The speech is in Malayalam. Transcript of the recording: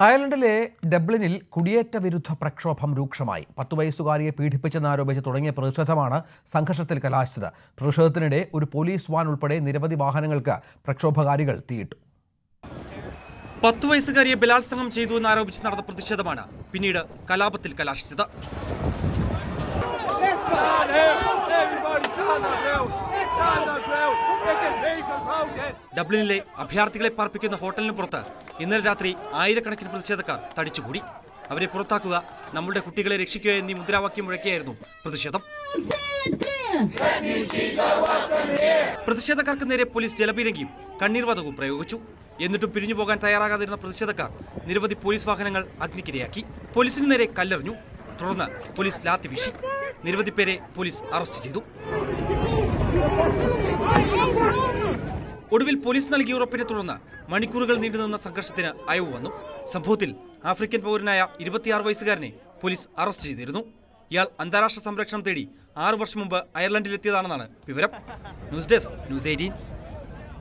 അയർലൻഡിലെ ഡബ്ലിനിൽ കുടിയേറ്റ വിരുദ്ധ പ്രക്ഷോഭം രൂക്ഷമായി. 10 വയസ്സുകാരിയെ പീഡിപ്പിച്ചെന്നാരോപിച്ച് തുടങ്ങിയ പ്രതിഷേധമാണ് സംഘർഷത്തിൽ കലാശിച്ചത്. പ്രതിഷേധത്തിനിടെ ഒരു പോലീസ് വാൻ ഉൾപ്പെടെ നിരവധി വാഹനങ്ങൾക്ക് പ്രക്ഷോഭകാരികൾ തീയിട്ടു. 10 വയസ്സുകാരിയെ ബലാത്സംഗം ചെയ്തു എന്നാരോപിച്ച് നടന്ന പ്രതിഷേധമാണ് പിന്നീട് കലാപത്തിൽ കലാശിച്ചത്. ഡബ്ലിനിലെ അഭയാർത്ഥികളെ പാർപ്പിക്കുന്ന ഹോട്ടലിന് പുറത്ത് ഇന്നലെ രാത്രി ആയിരക്കണക്കിന് പ്രതിഷേധക്കാർ തടിച്ചുകൂടി. അവരെ പുറത്താക്കുക, നമ്മളുടെ കുട്ടികളെ രക്ഷിക്കുക എന്നീ മുദ്രാവാക്യം മുഴക്കിയായിരുന്നു പ്രതിഷേധം. പ്രതിഷേധക്കാർക്ക് നേരെ പോലീസ് ജലപീരങ്കിയും കണ്ണീർവാതകവും പ്രയോഗിച്ചു. എന്നിട്ടും പിരിഞ്ഞു പോകാൻ തയ്യാറാകാതിരുന്ന പ്രതിഷേധക്കാർ നിരവധി പോലീസ് വാഹനങ്ങൾ അഗ്നിക്കിരയാക്കി. പോലീസിന് നേരെ കല്ലെറിഞ്ഞു. തുടർന്ന് പോലീസ് ലാത്തി വീശി. നിരവധി പേരെ പോലീസ് അറസ്റ്റ് ചെയ്തു. ഒടുവിൽ പോലീസ് നൽകിയ ഉറപ്പിനെ തുടർന്ന് മണിക്കൂറുകൾ നീണ്ടുനിന്ന സംഘർഷത്തിന് അയവ് വന്നു. സംഭവത്തിൽ ആഫ്രിക്കൻ പൗരനായ 26 വയസ്സുകാരനെ പോലീസ് അറസ്റ്റ് ചെയ്തിരുന്നു. ഇയാൾ അന്താരാഷ്ട്ര സംരക്ഷണം തേടി 6 വർഷം മുമ്പ് അയർലൻഡിലെത്തിയതാണെന്നാണ് വിവരം. News desk, news 18.